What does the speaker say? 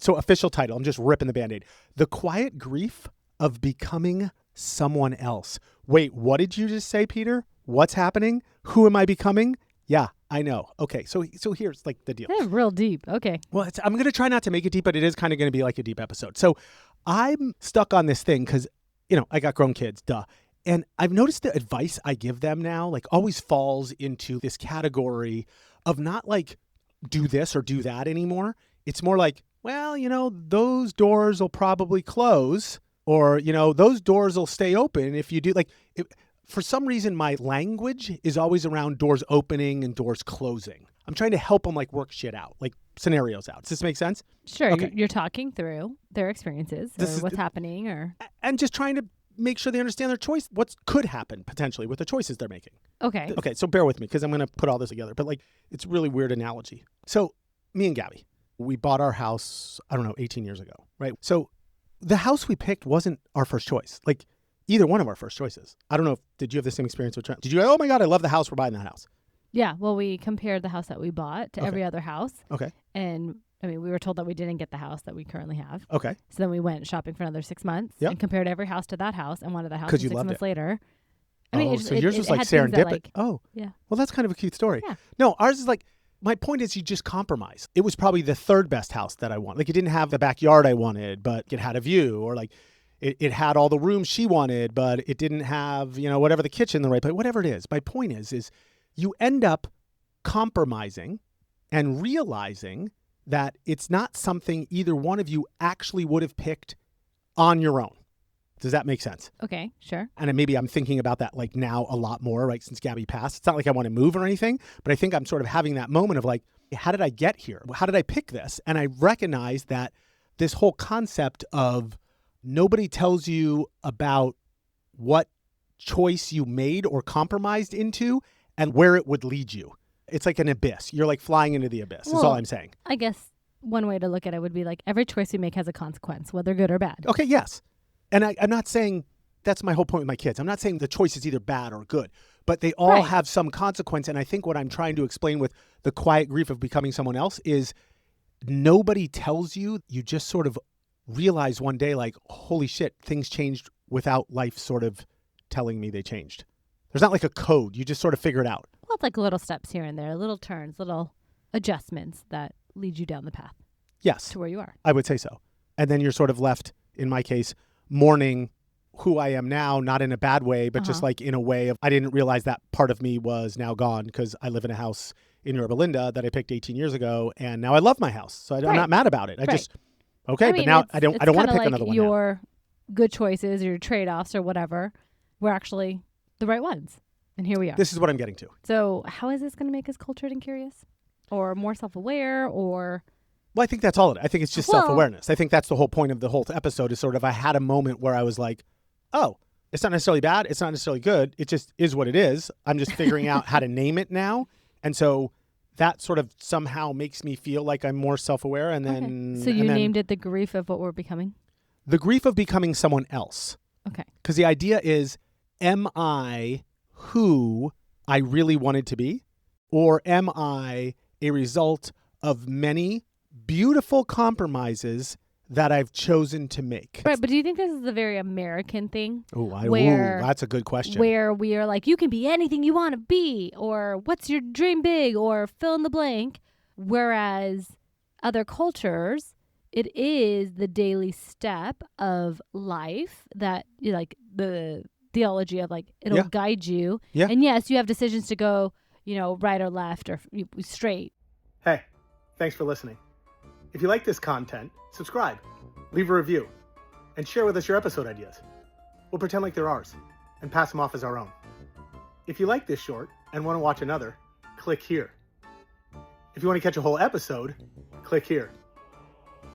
So official title, I'm just ripping the Band-Aid. The Quiet Grief of Becoming Someone Else. Wait, what did you just say, Peter? What's happening? Who am I becoming? Yeah, I know. Okay, so here's like the deal. That's real deep. Okay. Well, I'm going to try not to make it deep, but it is kind of going to be like a deep episode. So I'm stuck on this thing because, I got grown kids, duh. And I've noticed the advice I give them now, like always falls into this category of not like do this or do that anymore. It's more like, well, those doors will probably close or, those doors will stay open if you do for some reason, my language is always around doors opening and doors closing. I'm trying to help them like work shit out, like scenarios out. Does this make sense? Sure. Okay. You're talking through their experiences or what's happening and just trying to make sure they understand their choice, what could happen potentially with the choices they're making. Okay. Okay, so bear with me because I'm going to put all this together. But it's a really weird analogy. So me and Gabby, we bought our house, 18 years ago, right? So the house we picked wasn't our first choice. Like either one of our first choices. I don't know did you have the same experience with Trent? Did you go, oh my God, I love the house, we're buying that house? Yeah, well, we compared the house that we bought to every other house. Okay. And we were told that we didn't get the house that we currently have. Okay. So then we went shopping for another 6 months and compared every house to that house and wanted that house 'Cause you 6 loved months it. later. So yours was like had things that, serendipity. Oh, yeah. Well, that's kind of a cute story. Yeah. No, ours is like, my point is you just compromise. It was probably the third best house that I wanted. Like it didn't have the backyard I wanted, but it had a view, or like it had all the rooms she wanted, but it didn't have, whatever the kitchen, the right place, whatever it is. My point is you end up compromising and realizing that it's not something either one of you actually would have picked on your own. Does that make sense? Okay, sure. And maybe I'm thinking about that like now a lot more, right? Since Gabby passed. It's not like I want to move or anything, but I think I'm sort of having that moment of like, how did I get here? How did I pick this? And I recognize that this whole concept of nobody tells you about what choice you made or compromised into and where it would lead you. It's like an abyss. You're like flying into the abyss. That's all I'm saying. I guess one way to look at it would be like every choice we make has a consequence, whether good or bad. Okay, yes. And I'm not saying, that's my whole point with my kids. I'm not saying the choice is either bad or good, but they all have some consequence. And I think what I'm trying to explain with the quiet grief of becoming someone else is nobody tells you. You just sort of realize one day like, holy shit, things changed without life sort of telling me they changed. There's not like a code. You just sort of figure it out. Well, it's like little steps here and there, little turns, little adjustments that lead you down the path. Yes. To where you are. I would say so. And then you're sort of left, in my case, mourning who I am now, not in a bad way, but just like in a way of, I didn't realize that part of me was now gone because I live in a house in Yorba Linda that I picked 18 years ago. And now I love my house. So I'm not mad about it. But now I don't want to pick another one. Your good choices, your trade-offs or whatever were actually the right ones. And here we are. This is what I'm getting to. So how is this going to make us cultured and curious or more self-aware or... Well, I think that's all it is. I think it's just self-awareness. I think that's the whole point of the whole episode is sort of I had a moment where I was like, oh, it's not necessarily bad. It's not necessarily good. It just is what it is. I'm just figuring out how to name it now. And so that sort of somehow makes me feel like I'm more self-aware. And then... So you named it the grief of what we're becoming? The grief of becoming someone else. Okay. Because the idea is, am I who I really wanted to be? Or am I a result of many beautiful compromises that I've chosen to make? Right, but do you think this is a very American thing? That's a good question. Where we are like, you can be anything you want to be, or what's your dream big, or fill in the blank. Whereas other cultures, it is the daily step of life that, like the theology of like, it'll guide you. Yeah. And yes, you have decisions to go, right or left or straight. Hey, thanks for listening. If you like this content, subscribe, leave a review, and share with us your episode ideas. We'll pretend like they're ours and pass them off as our own. If you like this short and want to watch another, click here. If you want to catch a whole episode, click here.